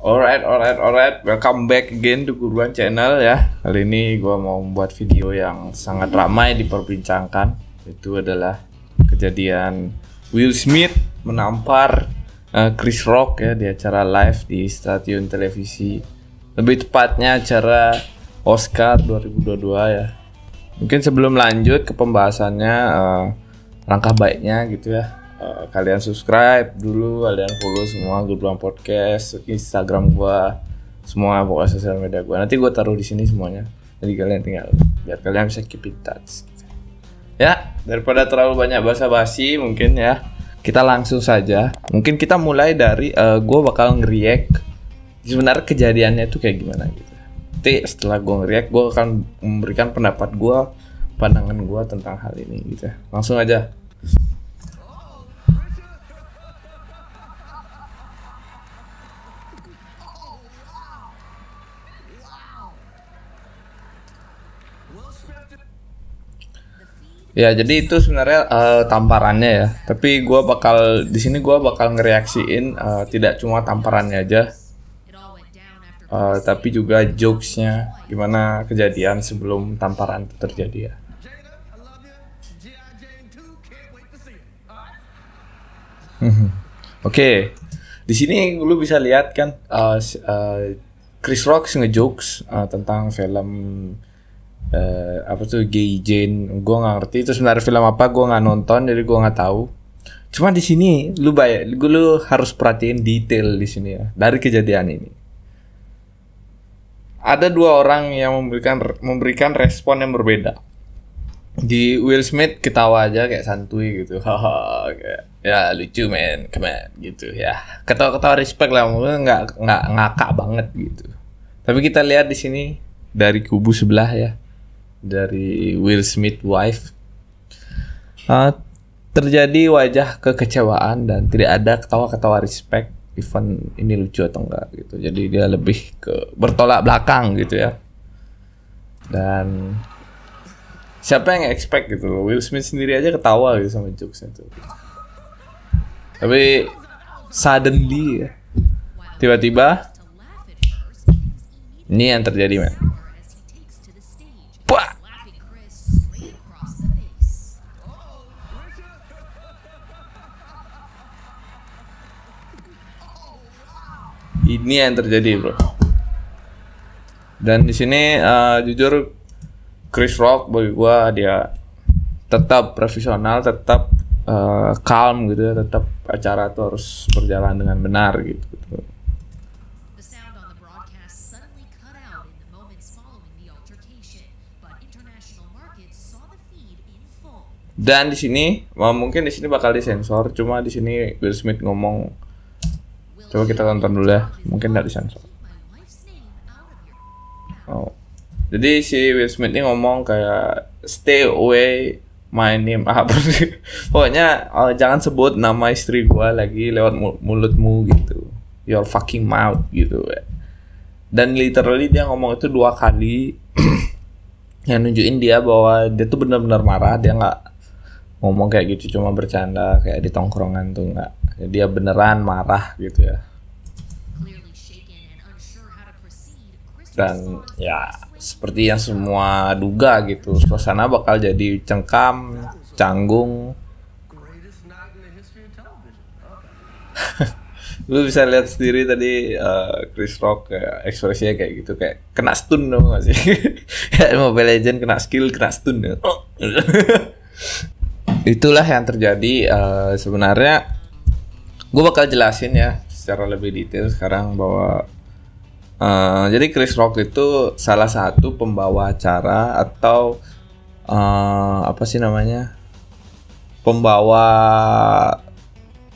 Alright. Welcome back again to Kurban Channel ya. Kali ini gue mau membuat video yang sangat ramai diperbincangkan. Itu adalah kejadian Will Smith menampar Chris Rock ya di acara live di stasiun televisi. Lebih tepatnya acara Oscar 2022 ya. Mungkin sebelum lanjut ke pembahasannya, langkah baiknya gitu ya. Kalian subscribe dulu, kalian follow semua Kurban Podcast, Instagram gua, semua pokoknya sosial media gua. Nanti gua taruh di sini semuanya. Jadi kalian tinggal biar kalian bisa keep in touch. Ya, daripada terlalu banyak basa-basi mungkin ya. Kita langsung saja. Mungkin kita mulai dari gua bakal nge-react sebenarnya kejadiannya itu kayak gimana gitu. Nanti setelah gua nge-react, gua akan memberikan pendapat gua, pandangan gua tentang hal ini gitu ya. Langsung aja. Ya, jadi itu sebenarnya tamparannya ya. Tapi di sini gua bakal ngereaksiin tidak cuma tamparannya aja, tapi juga jokesnya, gimana kejadian sebelum tamparan itu terjadi ya. Oke, di sini lu bisa lihat kan Chris Rock ngejokes tentang film apa tuh Gay Jane. Gue nggak ngerti itu sebenarnya film apa, gue nggak nonton jadi gue nggak tahu. Cuma di sini lu harus perhatiin detail di sini ya dari kejadian ini. Ada dua orang yang memberikan respon yang berbeda. Di Will Smith ketawa aja kayak santuy gitu, haha, kayak ya lucu men, keren gitu ya, ketawa-ketawa respect lah, nggak ngakak banget gitu. Tapi kita lihat di sini dari kubu sebelah ya, dari Will Smith wife, terjadi wajah kekecewaan dan tidak ada ketawa-ketawa respect, even ini lucu atau enggak gitu. Jadi dia lebih ke bertolak belakang gitu ya. Dan siapa yang expect gitu loh, Will Smith sendiri aja ketawa gitu sama jokesnya tuh. Tapi suddenly ya, tiba-tiba ini yang terjadi men. Wah! Ini yang terjadi bro. Dan di sini jujur Chris Rock bagi gua dia tetap profesional, tetap calm gitu ya, tetap acara tuh harus berjalan dengan benar gitu. Dan di sini mungkin di sini bakal disensor, cuma di sini Will Smith ngomong, coba kita tonton dulu ya, mungkin nggak disensor. Oh, jadi si Will Smith ini ngomong kayak stay away my name apa sih? Pokoknya jangan sebut nama istri gua lagi lewat mulutmu gitu, your fucking mouth gitu ya. Dan literally dia ngomong itu 2 kali, yang nunjukin dia bahwa dia tuh benar-benar marah. Dia nggak ngomong kayak gitu cuma bercanda kayak di tongkrongan tuh, nggak. Dia beneran marah gitu ya. Dan ya seperti yang semua duga gitu, suasana bakal jadi cengkam, canggung. Lu bisa lihat sendiri tadi Chris Rock kayak ekspresinya kayak gitu, kayak kena stun dong gak sih? Kayak Mobile Legends kena skill, kena stun ya. Itulah yang terjadi. Sebenarnya gue bakal jelasin ya secara lebih detail sekarang bahwa jadi Chris Rock itu salah satu pembawa acara atau apa sih namanya, pembawa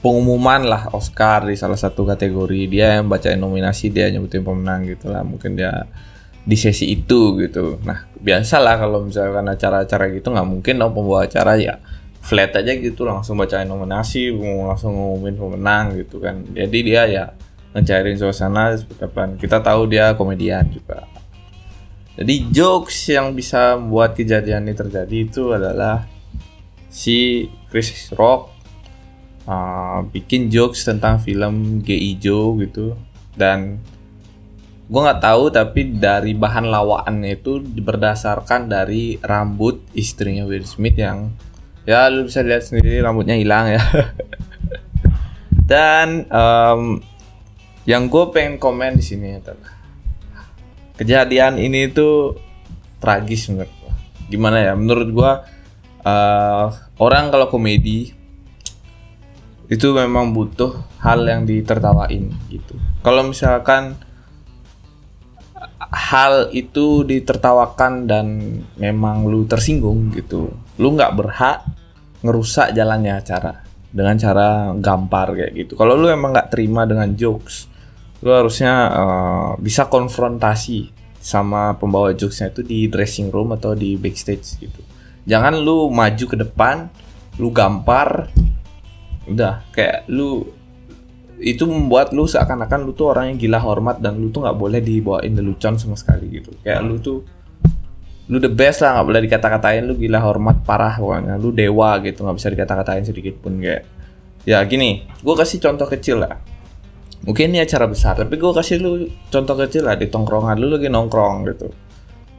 pengumuman lah Oscar di salah satu kategori. Dia yang bacain nominasi, dia nyebutin pemenang gitu lah. Mungkin dia di sesi itu gitu. Nah biasalah kalau misalkan acara-acara gitu nggak mungkin dong pembawa acara ya flat aja gitu langsung bacain nominasi, langsung ngumumin pemenang gitu kan. Jadi dia ya ngecairin suasana seperti apa. Kita tahu dia komedian juga. Jadi jokes yang bisa membuat kejadian ini terjadi itu adalah si Chris Rock bikin jokes tentang film G.I. Joe gitu. Dan gue nggak tahu, tapi dari bahan lawakannya itu berdasarkan dari rambut istrinya Will Smith yang ya lu bisa lihat sendiri rambutnya hilang ya. Dan yang gue pengen komen di sini adalah kejadian ini tuh tragis menurut gue. Gimana ya? Menurut gue orang kalau komedi itu memang butuh hal yang ditertawain gitu. Kalau misalkan hal itu ditertawakan dan memang lu tersinggung gitu, lu nggak berhak ngerusak jalannya acara dengan cara gampar kayak gitu. Kalau lu emang nggak terima dengan jokes, lu harusnya bisa konfrontasi sama pembawa jokesnya itu di dressing room atau di backstage gitu. Jangan lu maju ke depan, lu gampar, udah kayak lu itu membuat lu seakan-akan lu tuh orang yang gila hormat dan lu tuh nggak boleh dibawain lelucon sama sekali gitu. Kayak lu tuh lu the best lah, nggak boleh dikata-katain, lu gila hormat parah pokoknya, lu dewa gitu, nggak bisa dikata-katain sedikit pun. Kayak ya gini, gue kasih contoh kecil lah. Mungkin ini acara besar, tapi gue kasih lu contoh kecil lah di tongkrongan lu lagi nongkrong gitu.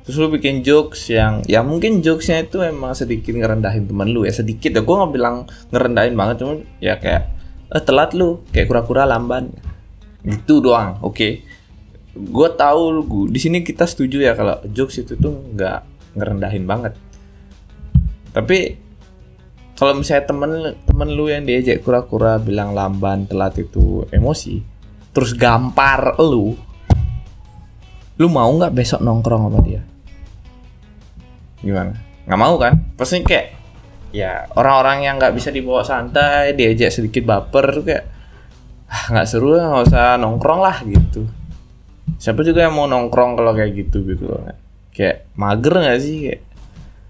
Terus lu bikin jokes yang ya mungkin jokesnya itu emang sedikit ngerendahin teman lu ya, sedikit ya, gue nggak bilang ngerendahin banget, cuma ya kayak telat lu, kayak kura-kura lamban gitu doang. Oke. Gue tahu di sini kita setuju ya kalau jokes itu tuh nggak ngerendahin banget. Tapi kalau misalnya temen lu yang diajak kura-kura bilang lamban, telat itu emosi, terus gampar lu mau nggak besok nongkrong sama dia? Gimana? Nggak mau kan? Pasti kayak ya orang-orang yang nggak bisa dibawa santai, diajak sedikit baper tuh kayak nggak seru lah, nggak usah nongkrong lah gitu. Siapa juga yang mau nongkrong kalau kayak gitu loh. Kayak mager nggak sih? Kayak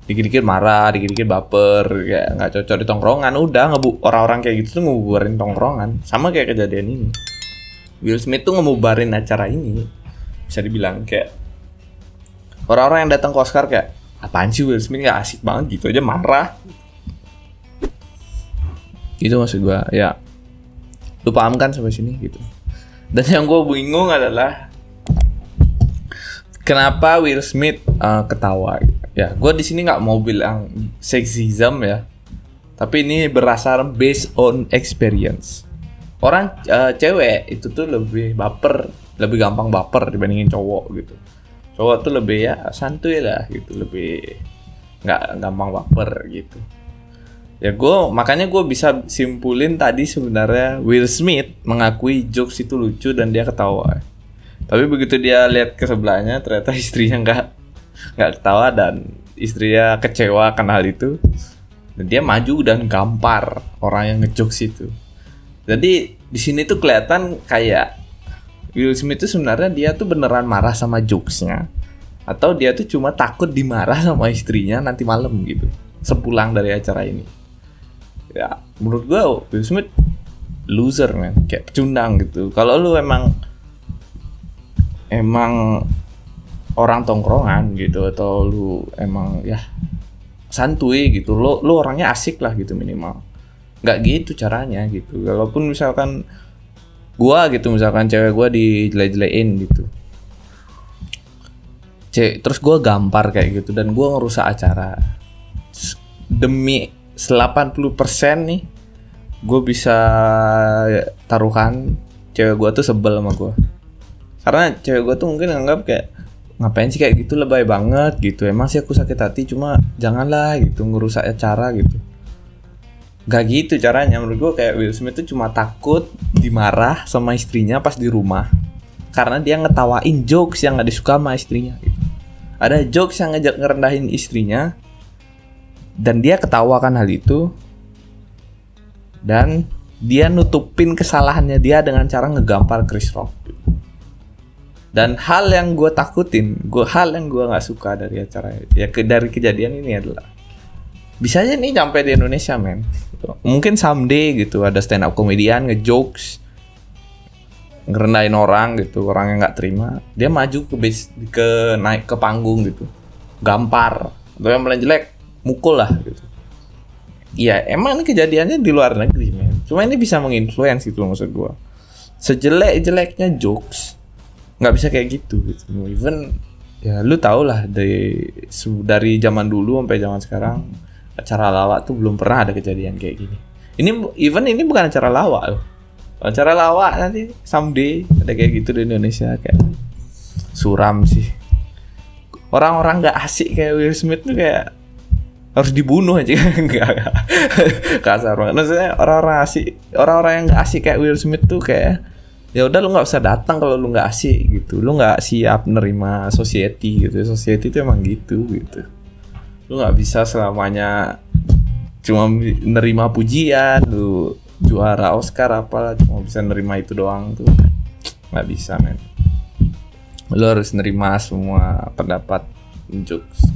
dikit-dikit marah, dikit-dikit baper, kayak nggak cocok di tongkrongan. Udah orang-orang kayak gitu tuh ngebubarin tongkrongan. Sama kayak kejadian ini. Will Smith tuh ngebubarin acara ini. Bisa dibilang kayak orang-orang yang datang ke Oscar kayak apaan sih Will Smith, nggak asik banget gitu aja marah. Itu maksud gue ya, lu paham kan sampai sini gitu. Dan yang gue bingung adalah kenapa Will Smith ketawa gitu. Ya gue di sini nggak mau bilang sexism ya, tapi ini berdasar based on experience. Orang cewek itu tuh lebih baper, lebih gampang baper dibandingin cowok gitu. Cowok tuh lebih ya santuy lah gitu, lebih nggak gampang baper gitu. Ya makanya gue bisa simpulin tadi sebenarnya Will Smith mengakui jokes itu lucu dan dia ketawa. Tapi begitu dia lihat ke sebelahnya ternyata istrinya nggak ketawa dan istrinya kecewa akan hal itu. Dan dia maju dan gampar orang yang ngejokes itu. Jadi di sini tuh kelihatan kayak Will Smith itu sebenarnya dia tuh beneran marah sama jokesnya, atau dia tuh cuma takut dimarah sama istrinya nanti malam gitu sepulang dari acara ini. Ya menurut gue Will Smith loser man, kayak pecundang gitu. Kalau lu emang orang tongkrongan gitu, atau lu emang ya santuy gitu, lu orangnya asik lah gitu minimal. Nggak gitu caranya gitu. Walaupun misalkan gua gitu, misalkan cewek gua dijele-jelein gitu, terus gua gampar kayak gitu dan gua ngerusak acara, demi 80% nih gue bisa taruhan cewek gue tuh sebel sama gue. Karena cewek gue tuh mungkin nganggap kayak ngapain sih kayak gitu, lebay banget gitu, emang sih aku sakit hati, cuma janganlah gitu ngerusak acara gitu. Gak gitu caranya. Menurut gue kayak Will Smith tuh cuma takut dimarah sama istrinya pas di rumah karena dia ngetawain jokes yang gak disuka sama istrinya gitu. Ada jokes yang ngejak ngerendahin istrinya dan dia ketawakan hal itu, dan dia nutupin kesalahannya dia dengan cara ngegampar Chris Rock. Dan hal yang gue takutin, hal yang gue nggak suka dari acara ya, dari kejadian ini adalah bisa aja nih sampai di Indonesia men. Mungkin someday gitu ada stand up komedian ngejokes ngerendahin orang gitu, orang yang nggak terima, dia maju naik ke panggung gitu, gampar, atau yang paling jelek mukul lah gitu. Iya emang ini kejadiannya di luar negeri men, cuma ini bisa menginfluence gitu maksud gue. Sejelek-jeleknya jokes, nggak bisa kayak gitu gitu. Even ya lu tau lah dari zaman dulu sampai zaman sekarang acara lawak tuh belum pernah ada kejadian kayak gini. Ini bukan acara lawak loh. Acara lawak nanti someday ada kayak gitu di Indonesia, kayak suram sih. Orang-orang nggak asik kayak Will Smith tuh kayak harus dibunuh aja. Enggak. Kasar banget. Maksudnya orang-orang yang nggak asik kayak Will Smith tuh kayak ya udah lu nggak usah datang kalau lu nggak asik gitu. Lu nggak siap nerima society gitu. Society itu emang gitu. Lu nggak bisa selamanya cuma nerima pujian, lu juara Oscar apalah cuma bisa nerima itu doang tuh, nggak bisa men. Lu harus nerima semua pendapat jokes.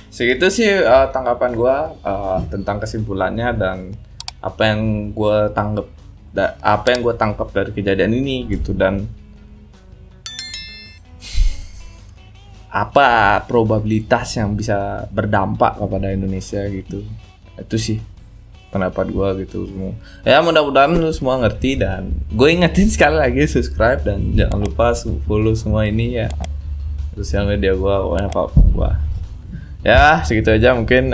Segitu sih tanggapan gue tentang kesimpulannya dan apa yang gue tangkap dari kejadian ini gitu, dan apa probabilitas yang bisa berdampak kepada Indonesia gitu. Itu sih pendapat gue gitu semua. Ya mudah-mudahan lu semua ngerti, dan gue ingetin sekali lagi subscribe dan jangan lupa follow semua ini ya, sosial media gue, pokoknya apa gue. Ya segitu aja mungkin.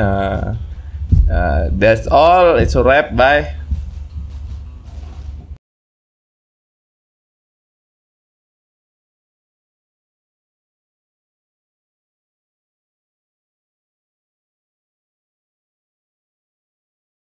That's all. It's a wrap. Bye.